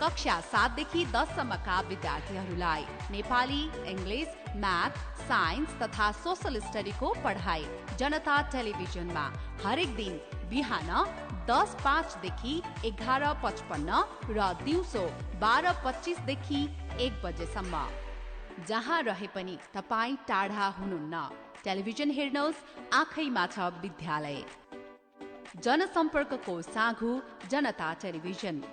कक्षा 7 देखि 10 सम्मका विद्यार्थीहरूलाई नेपाली, इङ्ग्लिस, म्याथ, साइन्स तथा सोशल स्टडीको पढाइ जनता टेलिभिजनमा हरेक दिन बिहान 10:05 देखि 11:55 र दिउँसो 12:25 देखि 1 बजेसम्म। जहाँ रहे पनि तपाईँ टाढा हुनुहुन्न, टेलिभिजन हेर्नुहोस्, आँखैमा छ विद्यालय। जनसम्पर्कको साँघु जनता टेलिभिजन।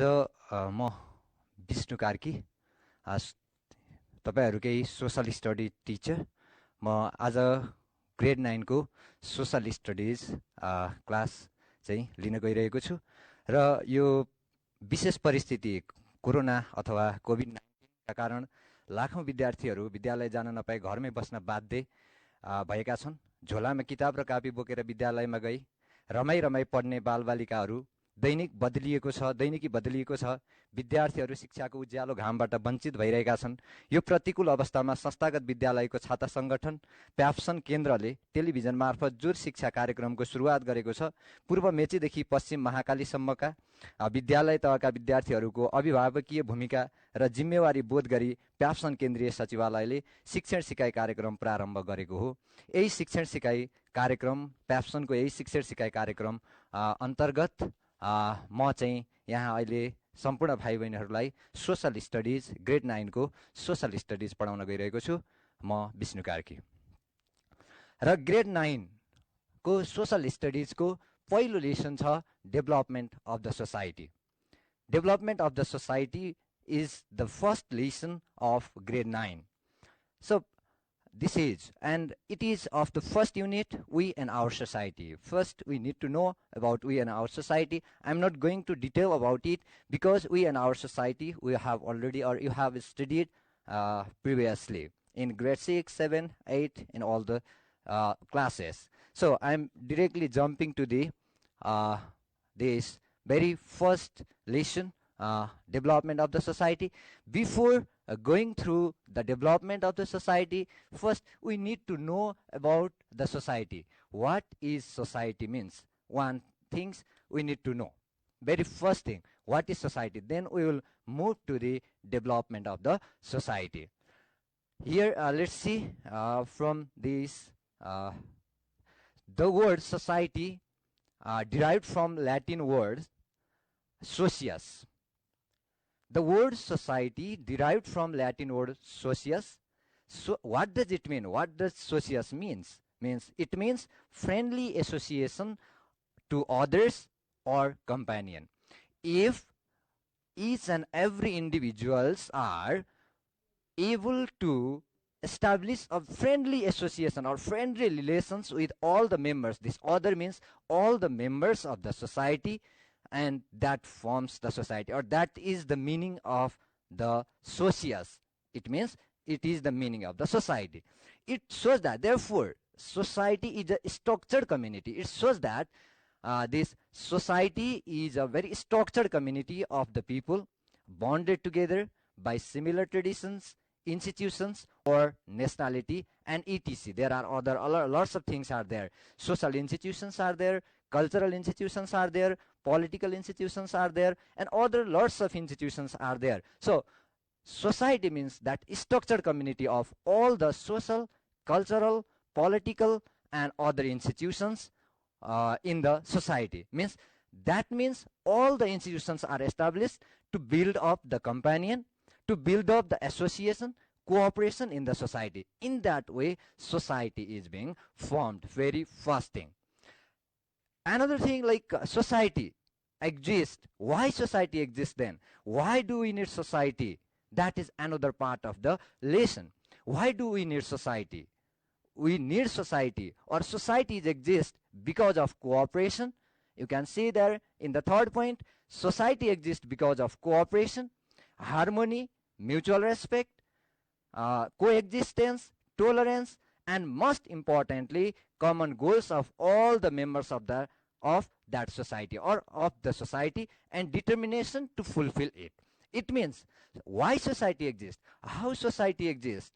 आज म विष्णु कार्की, तपाईहरुकै सोशल स्टडी टिचर। म आज ग्रेड 9 को सोशल स्टडीज क्लास चाहिँ लिन गइरहेको छु र यो विशेष परिस्थिति कोरोना अथवा कोभिड-19 का कारण लाखौं विद्यार्थीहरू विद्यालय जान नपाई घरमै बस्न बाध्य भएका छन्। झोलामा किताब र कापी बोकेर विद्यालयमा गई रमाई पढ्ने बालबालिकाहरू दैनिकी बदलिएको छ। विद्यार्थीहरू शिक्षाको उज्यालो घामबाट वञ्चित भइरहेका छन्। यो प्रतिकूल अवस्थामा संस्थागत विद्यालयको छाता संगठन प्याप्सन केन्द्रले टेलिभिजन मार्फत जुर शिक्षा कार्यक्रमको सुरुवात गरेको छ। पूर्व मेचीदेखि पश्चिम महाकालीसम्मका विद्यालय तहका विद्यार्थीहरूको अभिभावकीय भूमिका र जिम्मेवारी बोध गरी प्याप्सन केन्द्रीय सचिवालयले शिक्षण सिकाइ कार्यक्रम प्रारम्भ गरेको हो। यही शिक्षण सिकाइ कार्यक्रम प्याप्सनको यही शिक्षण सिकाइ कार्यक्रम अन्तर्गत म चाहिँ यहाँ अहिले सम्पूर्ण भाइ बहिनीहरूलाई सोशल स्टडीज ग्रेड 9 को सोशल स्टडीज पढाउन गइरहेको छु। म विष्णु कार्की र ग्रेड 9 को सोशल स्टडीज को पहिलो लेसन छ development of the society. Development of the society is the first lesson of grade 9. So this is, and it is of the first unit, we and our society. First, we need to know about we and our society. I'm not going to detail about it because we and our society, we have already, or you have studied previously in grade 6, 7, 8, in all the classes. So I'm directly jumping to the this very first lesson, development of the society. Before going through the development of the society, first we need to know about the society. What is society means? One things we need to know. Very first thing, what is society? Then we will move to the development of the society. Here, let's see from this, the word society derived from Latin word socius. The word society derived from Latin word socius. So what does it mean? What does socius means? It means friendly association to others or companion. If each and every individuals are able to establish a friendly association or friendly relations with all the members, this other means all the members of the society, and that forms the society, or that is the meaning of the socius. It means it is the meaning of the society. It shows that therefore society is a structured community. It shows that this society is a very structured community of the people bonded together by similar traditions, institutions, or nationality, and etc. There are other lots of things are there. Social institutions are there, cultural institutions are there, political institutions are there, and other lots of institutions are there. So society means that structured community of all the social, cultural, political, and other institutions in the society. That means all the institutions are established to build up the companion, to build up the association, cooperation in the society. In that way, society is being formed. Very first thing. Another thing, like society exists. Why society exists then? Why do we need society? That is another part of the lesson. Why do we need society? we need society, or societies exist because of cooperation. You can see there in the third point, society exists because of cooperation, harmony, mutual respect, coexistence, tolerance, and most importantly, common goals of all the members of that society or of the society, and determination to fulfill it. It means why society exists, how society exists.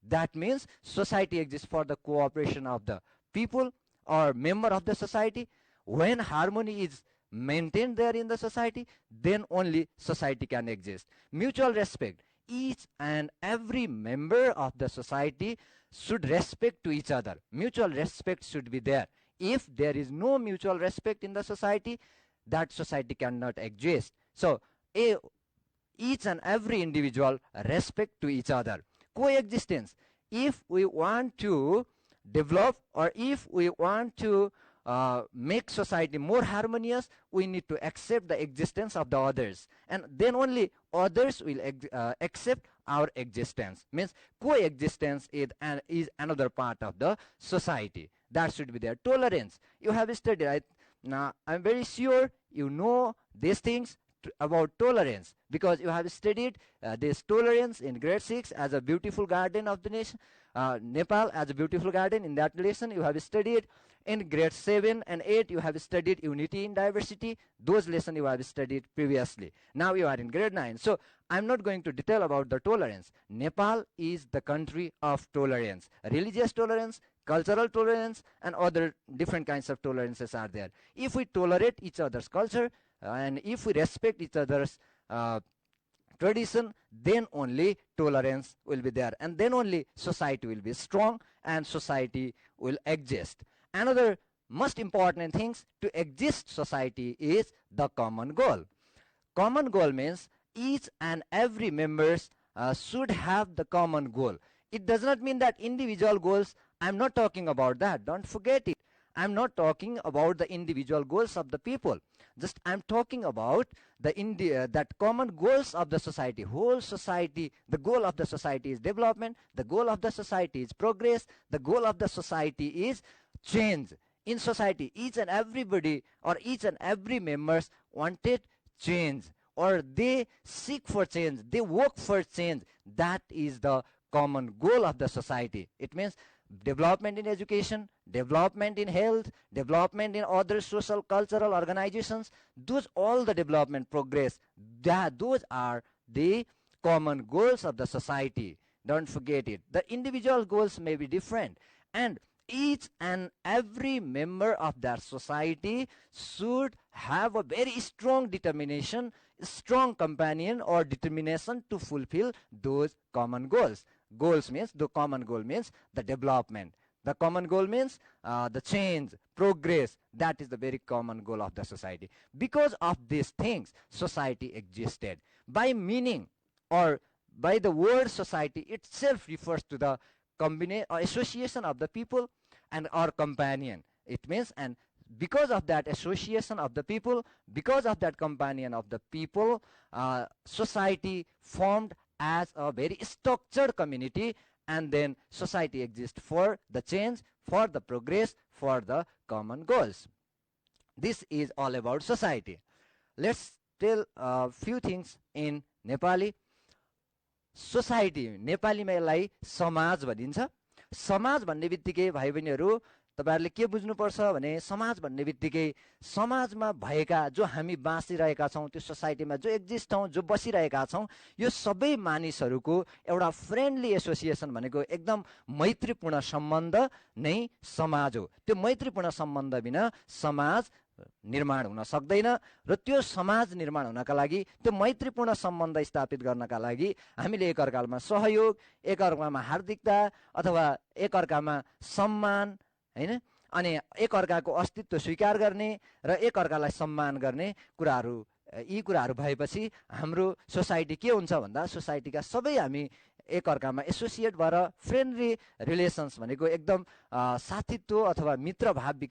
That means society exists for the cooperation of the people or member of the society. When harmony is maintained there in the society, then only society can exist. Mutual respect. Each and every member of the society should respect to each other. Mutual respect should be there. If there is no mutual respect in the society, that society cannot exist. So each and every individual respect to each other. Coexistence. If we want to develop, or if we want to make society more harmonious, we need to accept the existence of the others, and then only others will accept our existence. Means coexistence is another part of the society that should be there. Tolerance. You have studied, now I'm very sure you know these things about tolerance, because you have studied this tolerance in grade 6 as a beautiful garden of the nation, Nepal as a beautiful garden. In that lesson you have studied. In grade 7 and 8 you have studied unity in diversity. Those lessons you have studied previously. Now you are in grade 9, so I'm not going to detail about the tolerance. Nepal is the country of tolerance. Religious tolerance, cultural tolerance, and other different kinds of tolerances are there. If we tolerate each other's culture, and if we respect each other's tradition, then only tolerance will be there, and then only society will be strong and society will exist. Another most important things to exist society is the common goal. Common goal means each and every members should have the common goal. It does not mean that individual goals. I'm not talking about that. Don't forget it. I'm not talking about the individual goals of the people. Just I'm talking about that common goals of the society. Whole society, the goal of the society is development. The goal of the society is progress. The goal of the society is change. In society, each and everybody or each and every members wanted change, or they seek for change. They work for change. That is the common goal of the society. It means development in education, development in health, development in other social cultural organizations. Those all the development progress, those are the common goals of the society. Don't forget it. The individual goals may be different, and each and every member of that society should have a very strong determination, strong companion or determination to fulfill those common goals. Goals means, the common goal means the development. The common goal means the change, progress. That is the very common goal of the society. Because of these things, society existed. By meaning, or by the word society itself refers to the association of the people and our companion. It means, and because of that association of the people, because of that companion of the people, society formed as a very structured community, and then society exists for the change, for the progress, for the common goals. This is all about society. Let's tell a few things in Nepali. Society नेपालीमा यसलाई समाज भनिन्छ. समाज भन्ने बित्तिकै भाइ बहिनीहरू तपाईहरुले के बुझ्नुपर्छ भने, समाज भन्ने बित्तिकै समाजमा भएका जो हामी बाँचिरहेका छौं, त्यो सोसाइटीमा जो एक्जिस्ट छौं, जो बसिरहेका छौं, यो सबै मानिसहरूको एउटा फ्रेन्डली एसोसिएसन भनेको एकदम मैत्रीपूर्ण सम्बन्ध नै समाज हो. त्यो मैत्रीपूर्ण सम्बन्ध बिना समाज निर्माण हुन सक्दैन, र त्यो समाज निर्माण हुनका लागि, त्यो मैत्रीपूर्ण सम्बन्ध स्थापित गर्नका लागि हामीले एकअर्कामा सहयोग, एकअर्कामा हार्दिकता अथवा एकअर्कामा सम्मान, हैन, अनि एकअर्काको अस्तित्व स्वीकार गर्ने र एकअर्कालाई सम्मान गर्ने कुराहरू, यी कुराहरू भएपछि हाम्रो सोसाइटी के हुन्छ भन्दा, सोसाइटीका सबै हामी एकअर्कामा एसोसिएट भएर फ्रेन्डली रिलेसन्स भनेको एकदम साथीत्व अथवा मित्रभाव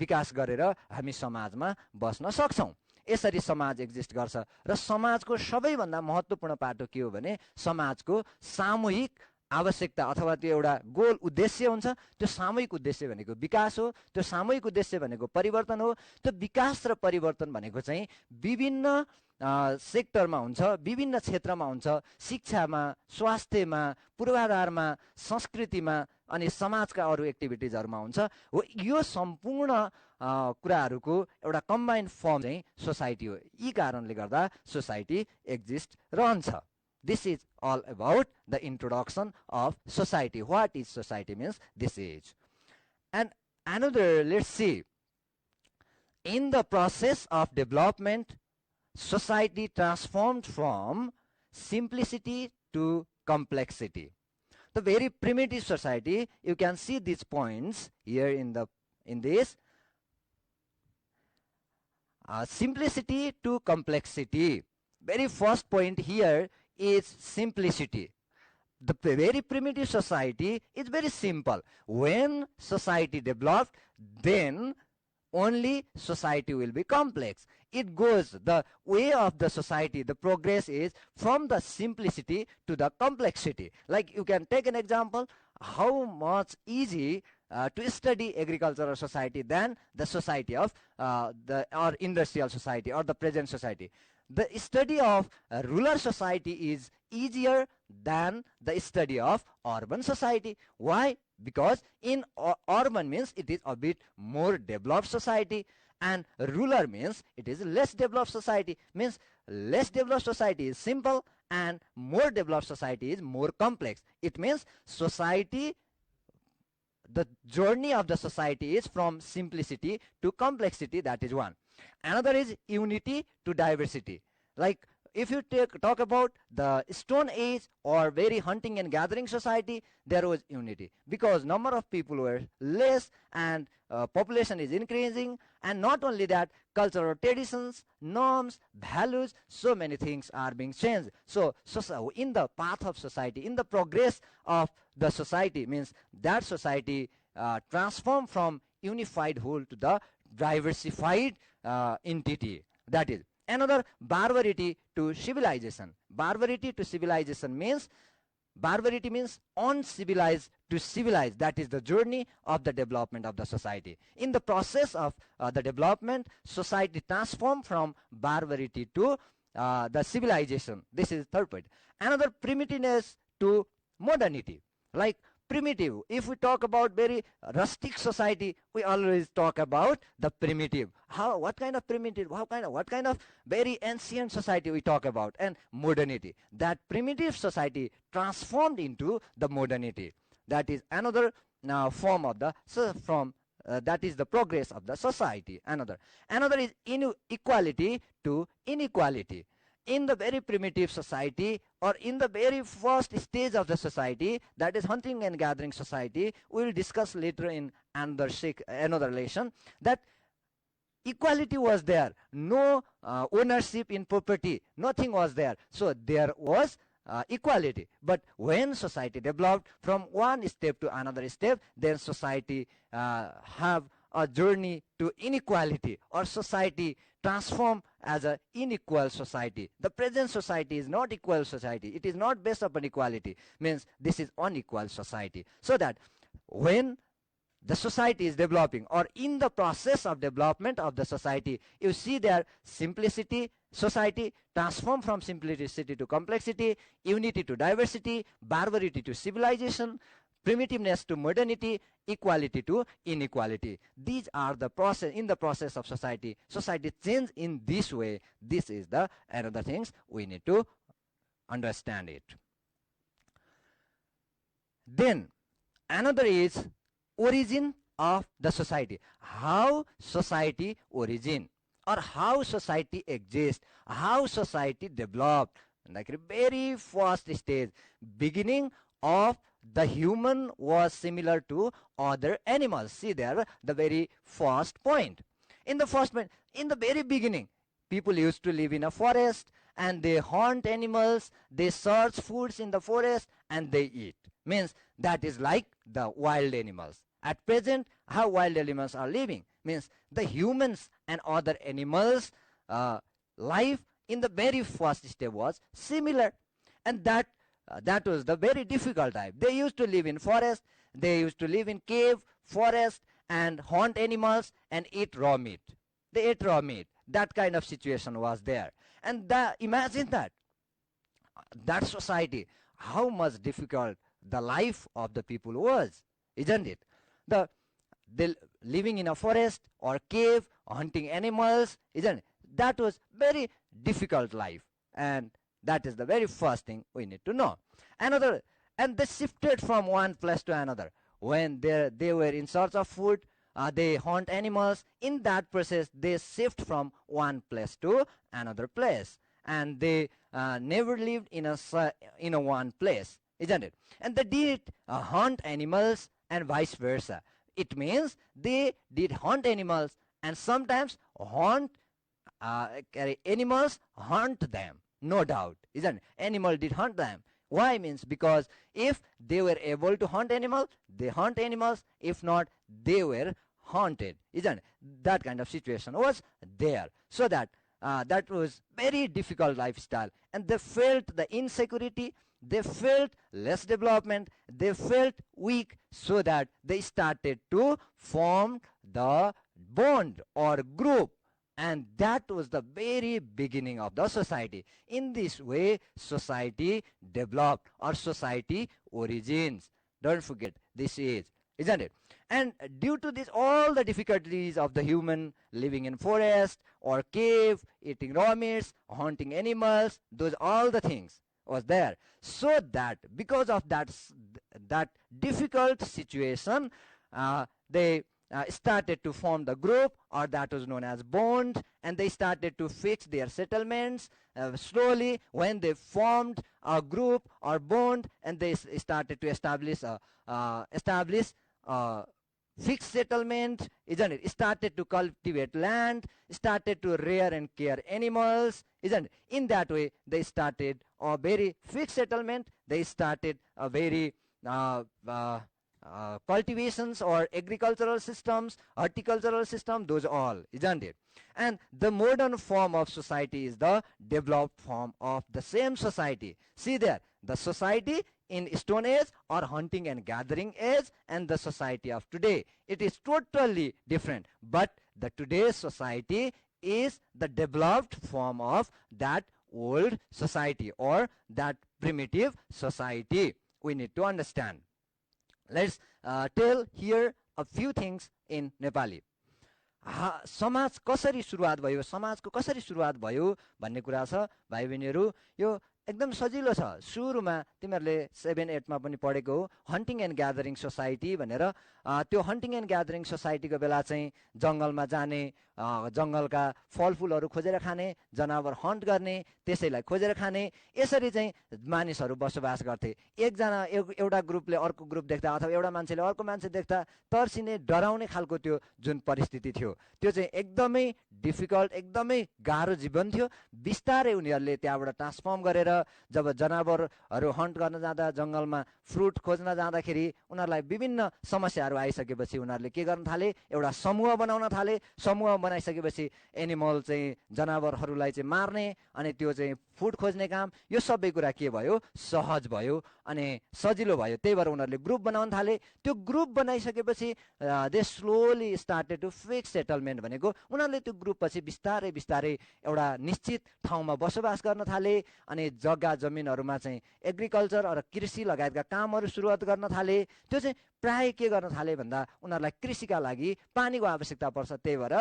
विकास गरेर हामी समाजमा बस्न सक्छौं. यसरी समाज एक्जिस्ट गर्छ. र समाजको सबैभन्दा महत्त्वपूर्ण पाटो के हो भने, समाजको सामूहिक आवश्यकता अथवा त्यो एउटा गोल उद्देश्य हुन्छ। त्यो सामूहिक उद्देश्य भनेको विकास हो, त्यो सामूहिक उद्देश्य भनेको परिवर्तन हो। त्यो विकास र परिवर्तन भनेको चाहिँ विभिन्न सेक्टरमा हुन्छ, विभिन्न क्षेत्रमा हुन्छ, शिक्षामा, स्वास्थ्यमा, पूर्वाधारमा, संस्कृतिमा अनि समाजका अरू एक्टिभिटिजहरूमा हुन्छ। हो, यो सम्पूर्ण कुराहरूको एउटा कम्बाइन्ड फर्म चाहिँ सोसाइटी हो। यी कारणले गर्दा सोसाइटी एक्जिस्ट रहन्छ। This is all about the introduction of society. What is society means this is. And another, let's see, in the process of development, society transformed from simplicity to complexity. The very primitive society, you can see these points here in this simplicity to complexity. Very first point here is simplicity. The very primitive society is very simple. When society developed, then only society will be complex. It goes, the way of the society, the progress is from the simplicity to the complexity. Like you can take an example, how much easy to study agricultural society than the society of or industrial society or the present society. The study of rural society is easier than the study of urban society. Why? Because in urban means it is a bit more developed society, and rural means it is less developed society. Means less developed society is simple and more developed society is more complex. It means society, the journey of the society is from simplicity to complexity. That is one. Another is unity to diversity. Like if you talk about the Stone Age or very hunting and gathering society, there was unity because number of people were less and population is increasing, and not only that, cultural traditions, norms, values, so many things are being changed. So in the path of society, in the progress of the society, means that society transformed from unified whole to the diversified entity. That is another. Barbarity to civilization. Barbarity to civilization means, barbarity means uncivilized to civilized. That is the journey of the development of the society. In the process of the development, society transformed from barbarity to the civilization. This is third point. Another, primitiveness to modernity. Like primitive, if we talk about very rustic society, we always talk about the primitive. What kind of primitive, what kind of very ancient society we talk about. And modernity, that primitive society transformed into the modernity. That is another form of the that is the progress of the society. Another is inequality to inequality. In the very primitive society, or in the very first stage of the society, that is hunting and gathering society, we will discuss later in another lesson, that equality was there. No ownership in property, nothing was there. So there was equality. But when society developed from one step to another step, then society have a journey to inequality, or society transform as a unequal society. The present society is not equal society. It is not based upon equality. Means this is unequal society. So that when the society is developing, or in the process of development of the society, you see there simplicity, society transform from simplicity to complexity, unity to diversity, barbarity to civilization, primitiveness to modernity, equality to inequality. These are the process. In the process of society change in this way. This is the another things we need to understand it. Then another is origin of the society. How society origin, or how society exists, how society developed. Like the very first stage, beginning of the human was similar to other animals. See there, the very first point. In the first point, in the very beginning, people used to live in a forest, and they hunt animals, they search foods in the forest, and they eat. Means that is like the wild animals. At present, how wild animals are living, means the humans and other animals life in the very first step was similar. And that that was the very difficult time. They used to live in forest, they used to live in cave, forest, and hunt animals and eat raw meat. They ate raw meat. That kind of situation was there. And imagine that society, how much difficult the life of the people was, isn't it? The they living in a forest or cave, hunting animals, isn't it? That was very difficult life, and that is the very first thing we need to know. Another, and they shifted from one place to another. When they were in search of food, they hunt animals. In that process, they shift from one place to another place, and they never lived in a one place, isn't it? And they did hunt animals and vice versa. It means they did hunt animals and sometimes animals hunt them. No doubt, isn't it? Animal did hunt them. Why? Means because if they were able to hunt animals, they hunt animals. If not, they were haunted, isn't it? That kind of situation was there. So that was very difficult lifestyle, and they felt the insecurity, they felt less development, they felt weak, so that they started to form the bond or group, and that was the very beginning of the society. In this way, society developed, or society origins. Don't forget, this is, isn't it? And due to this, all the difficulties of the human living in forest or cave, eating raw meats, hunting animals, those all the things was there. So that because of that difficult situation, they started to form the group, or that was known as bond, and they started to fix their settlements slowly. When they formed a group or bond, and they started to establish fixed settlement, isn't it? Started to cultivate land, started to rear and care animals, isn't it? In that way, they started a very fixed settlement. They started a very cultivations or agricultural systems, horticultural system, those all, isn't it? And the modern form of society is the developed form of the same society. See there, the society in Stone Age or hunting and gathering age, and the society of today, it is totally different. But the today's society is the developed form of that old society or that primitive society. We need to understand. Let's tell here a few things in Nepali. समाज कसरी सुरुवात भयो, समाजको कसरी सुरुवात भयो भन्ने कुरा छ भाइ बहिनीहरू। यो एकदम सजिलो छ। सुरुमा तिमीहरूले 7-8 मा पनि पढेको हो, हन्टिङ एन्ड ग्यादरिङ सोसाइटी भनेर। त्यो हन्टिङ एन्ड ग्यादरिङ सोसाइटीको बेला चाहिँ जङ्गलमा जाने, जङ्गलका फलफुलहरू खोजेर खाने, जनावर हन्ट गर्ने, त्यसैलाई खोजेर खाने, यसरी चाहिँ मानिसहरू बसोबास गर्थे। एउटा ग्रुपले अर्को ग्रुप देख्दा अथवा एउटा मान्छेले अर्को मान्छे देख्दा तर्सिने, डराउने खालको त्यो जुन परिस्थिति थियो, त्यो चाहिँ एकदमै डिफिकल्ट, एकदमै गाह्रो जीवन थियो। बिस्तारै उनीहरूले त्यहाँबाट ट्रान्सफर्म गरेर जब जनावरहरू हन्ट गर्न जाँदा, जङ्गलमा फ्रुट खोज्न जाँदाखेरि उनीहरूलाई विभिन्न समस्याहरू आइसकेपछि उनीहरूले के गर्न थाले, एउटा समूह बनाउन थाले। समूह बनाइसकेपछि एनिमल चाहिँ जनावरहरूलाई चाहिँ मार्ने अनि त्यो चाहिँ फुड खोज्ने काम, यो सबै कुरा के भयो, सहज भयो अनि सजिलो भयो। त्यही भएर उनीहरूले ग्रुप बनाउन थाले। त्यो ग्रुप बनाइसकेपछि they slowly started to fix settlement भनेको उनीहरूले त्यो ग्रुप पछि बिस्तारै बिस्तारै एउटा निश्चित ठाउँमा बसोबास गर्न थाले अनि जग्गा जमिनहरूमा चाहिँ एग्रिकल्चर र कृषि लगायतका कामहरू सुरुवात गर्न थाले। त्यो चाहिँ प्राय के गर्न थाले भन्दा उनीहरूलाई कृषिका लागि पानीको आवश्यकता पर्छ। त्यही भएर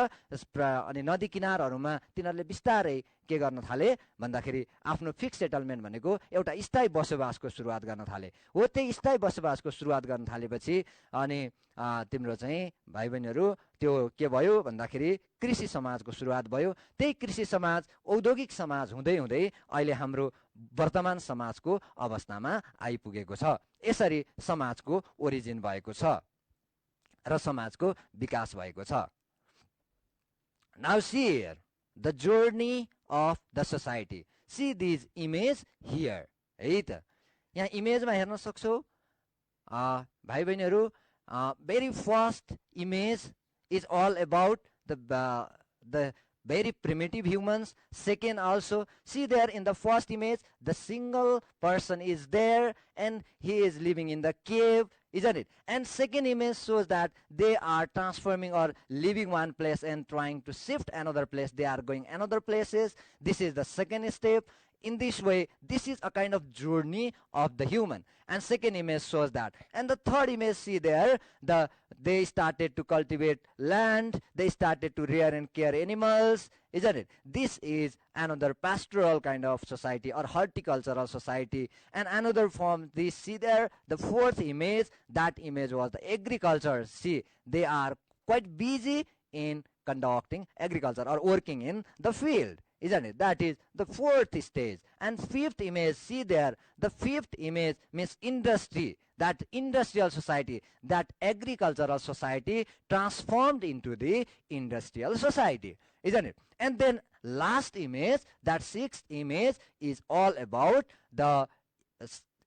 अनि नदी किनारहरूमा तिनीहरूले बिस्तारै के गर्न थाले भन्दाखेरि आफ्नो फिक्स सेटलमेन्ट भनेको एउटा स्थायी बसोबासको सुरुवात गर्न थाले। हो त्यही स्थायी बसोबासको सुरुवात गर्न थालेपछि अनि तिम्रो चाहिँ भाइ बहिनीहरू त्यो के भयो भन्दाखेरि कृषि समाजको सुरुवात भयो। त्यही कृषि समाज औद्योगिक समाज हुँदै हुँदै अहिले हाम्रो वर्तमान समाजको अवस्थामा आइपुगेको छ। यसरी समाजको ओरिजिन भएको छ र समाजको विकास भएको छ। Now see here the journey of the society. See these image here. है त यहाँ इमेजमा हेर्न सक्छौ भाइ बहिनीहरू। very first image is all about the very primitive humans. Second, also see there in the first image, the single person is there and he is living in the cave, isn't it? And second image shows that they are transforming or leaving one place and trying to shift another place. They are going another places. This is the second step. In this way, this is a kind of journey of the human. And second image shows that. And the third image, see there, they started to cultivate land, they started to rear and care animals, isn't it? This is another pastoral kind of society or horticultural society. And another form, this, see there, the fourth image, that image was the agriculture. See, they are quite busy in conducting agriculture or working in the field, isn't it? That is the fourth stage. And fifth image, see there, the fifth image means industry, that industrial society, that agricultural society transformed into the industrial society, isn't it? And then last image, that sixth image, is all about the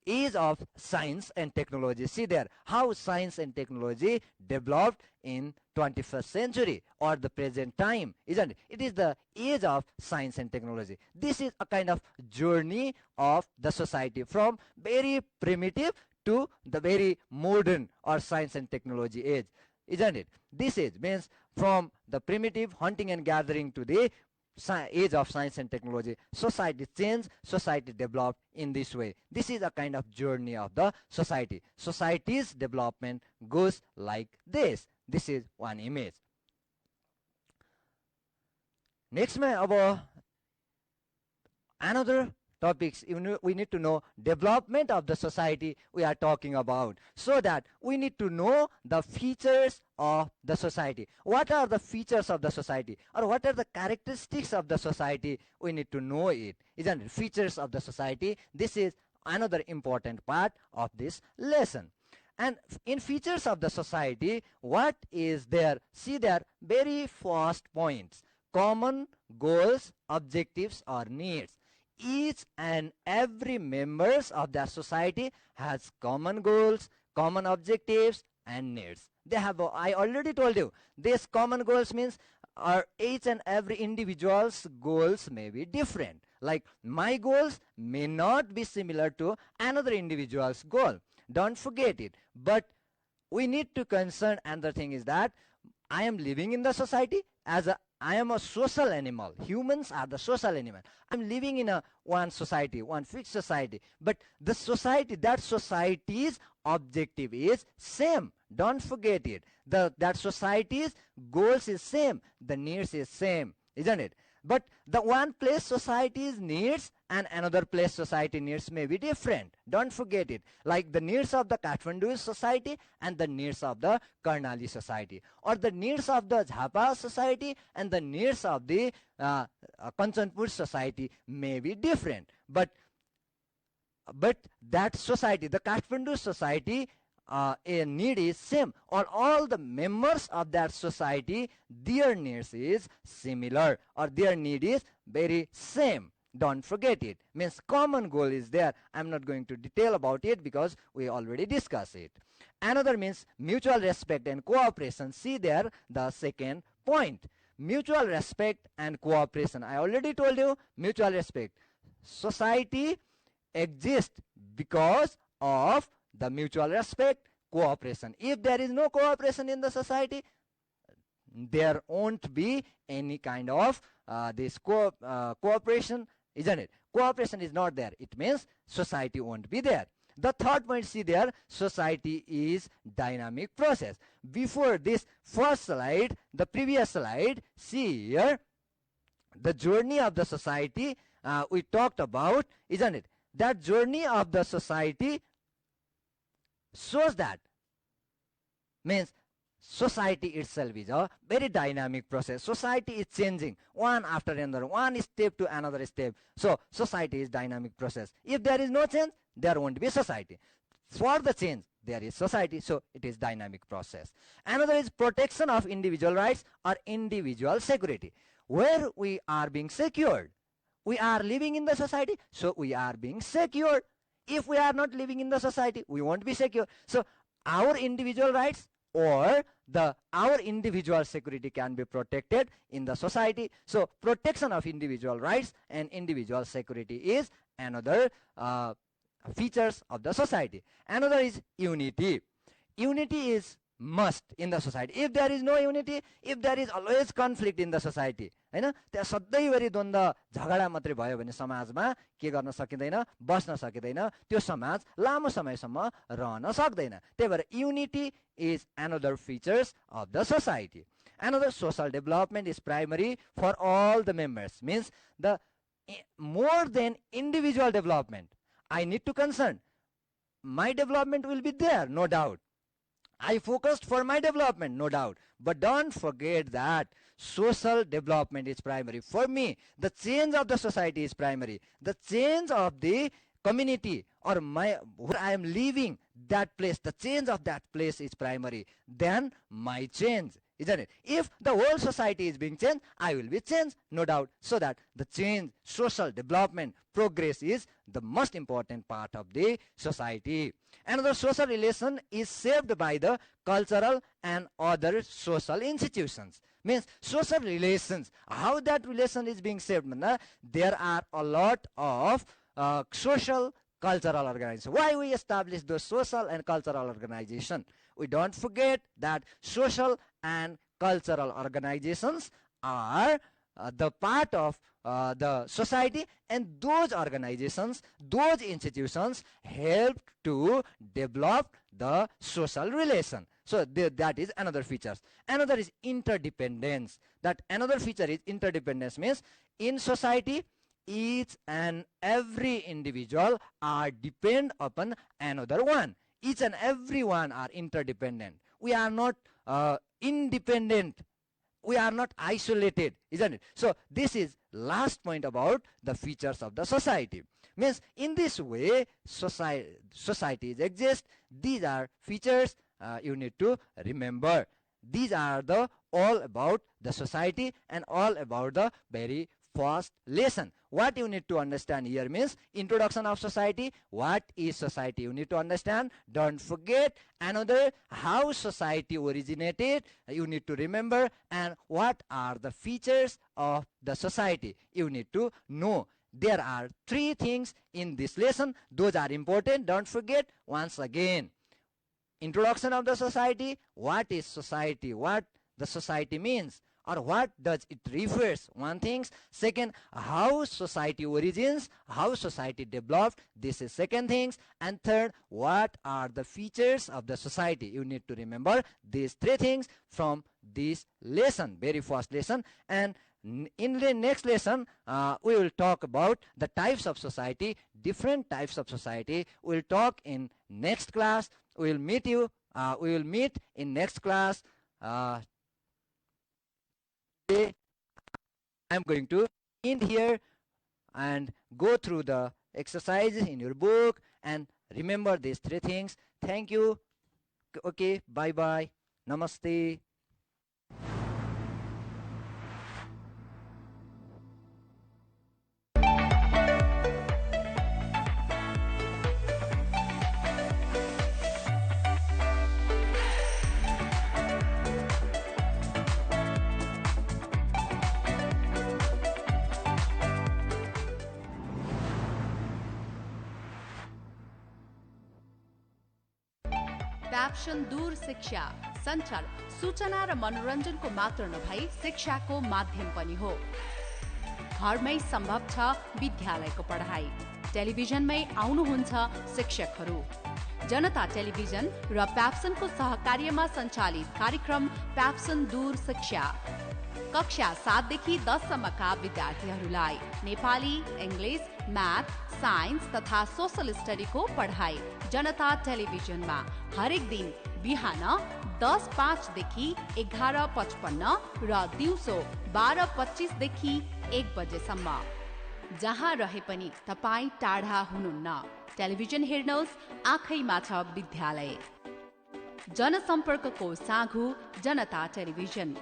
age of science and technology. See there how science and technology developed in 21st century or the present time, isn't it? It is the age of science and technology. This is a kind of journey of the society from very primitive to the very modern or science and technology age, isn't it? This age means from the primitive hunting and gathering to the age of science and technology. Society changed, society developed in this way. This is a kind of journey of the society. Society's development goes like this. This is one image. Next में अब another topics we need to know development of the society we are talking about, so that we need to know the features of the society. What are the features of the society, or what are the characteristics of the society? We need to know it, isn't it? Features of the society, this is another important part of this lesson. And in features of the society, what is there? See there, very first points: common goals, objectives, or needs. Each and every members of that society has common goals, common objectives, and needs. They have, I already told you, these common goals means each and every individual's goals may be different. Like my goals may not be similar to another individual's goal. Don't forget it. But we need to concern another thing is that I am living in the society as I am a social animal. Humans are the social animal. I'm living in one society, one fixed society. But the society, that society's objective is same. Don't forget it. That society's goals is same. The needs is same, isn't it? But the one place society's needs and another place society needs may be different. Don't forget it. Like the needs of the Kathmandu society and the needs of the Karnali society, or the needs of the Jhapa society and the needs of the Kanchanpur society may be different. But that society, the Kathmandu society, a need is same, or all the members of that society, their needs is similar, or their need is very same. Don't forget it. Means common goal is there. I'm not going to detail about it because we already discussed it. Another means mutual respect and cooperation. See there the second point. Mutual respect and cooperation. I already told you mutual respect. Society exists because of the mutual respect, cooperation. If there is no cooperation in the society, there won't be any kind of this cooperation, isn't it? Cooperation is not there. It means society won't be there. The third point, see there, society is dynamic process. Before this first slide, the previous slide, see here, the journey of the society we talked about, isn't it? That journey of the society shows that, means society itself is a very dynamic process. Society is changing one after another, one step to another step. So society is dynamic process. If there is no change, there won't be society. For the change, there is society, so it is dynamic process. Another is protection of individual rights or individual security. Where we are being secured, we are living in the society, so we are being secured. If we are not living in the society, we won't be secure. So our individual rights or our individual security can be protected in the society. So protection of individual rights and individual security is another features of the society. Another is unity. Unity is must in the society. If there is no unity, if there is always conflict in the society, हैन, त्यहाँ सधैँभरि द्वन्द झगडा मात्रै भयो भने समाजमा के गर्न सकिँदैन, बस्न सकिँदैन, त्यो समाज लामो समयसम्म रहन सक्दैन. त्यही भएर unity is another features of the society. Another, social development is primary for all the members, means the more than individual development. I need to concern my development will be there, no doubt. I focused for my development, no doubt. But don't forget that social development is primary. For me, the change of the society is primary. The change of the community or where I am living, that place, the change of that place is primary. Then my change, isn't it? If the whole society is being changed, I will be changed, no doubt. So that the change, social development, progress is the most important part of the society. Another, social relation is shaped by the cultural and other social institutions. Means social relations, how that relation is being shaped. There are a lot of social cultural organizations. Why we establish those social and cultural organizations? We don't forget that social and cultural organizations are the part of the society, and those organizations, those institutions help to develop the social relation. So that is another feature. Another is interdependence. That another feature is interdependence, means in society each and every individual are depend upon another one. Each and every one are interdependent. We are not independent. We are not isolated, isn't it? So this is last point about the features of the society. Means in this way societies exist. These are features you need to remember. These are the all about the society and all about the very first lesson. What you need to understand here means introduction of society. What is society? You need to understand. Don't forget. Another, how society originated, you need to remember. And what are the features of the society? You need to know. There are 3 things in this lesson. Those are important. Don't forget. Once again, introduction of the society. What is society? What the society means, or what does it refers? One thing. Second, how society origins, how society developed. This is second things. And third, what are the features of the society? You need to remember these 3 things from this lesson, very first lesson. And in the next lesson, we will talk about the types of society, different types of society. We'll talk in next class. We will meet you. We will meet in next class. I'm going to end here and go through the exercises in your book and remember these 3 things. Thank you. Okay, bye-bye. Namaste. प्याप्सन दूर शिक्षा सञ्चार सूचना र मनोरञ्जनको मात्र नभई शिक्षाको माध्यम पनि हो। घरमै सम्भव छ विद्यालयको पढाइ। टेलिभिजनमै आउनुहुन्छ शिक्षकहरू। जनता टेलिभिजन र प्याप्सनको सहकार्यमा सञ्चालित कार्यक्रम प्याप्सन दूर शिक्षा। कक्षा 7 देखि 10 सम्मका विद्यार्थीहरूलाई नेपाली, इंग्लिश, म्याथ, साइन्स तथा सोशल स्टडीको पढाइ जनता टेलिभिजनमा हरेक दिन बिहान 10:05 देखि 11:55 र दिउँसो 12:25 देखि 1 बजेसम्म। जहाँ रहे पनि तपाई टाढा हुनुहुन्न, टेलिभिजन हेर्नुहोस्, आँखैमा छ विद्यालय। जनसम्पर्कको साँघु जनता टेलिभिजन।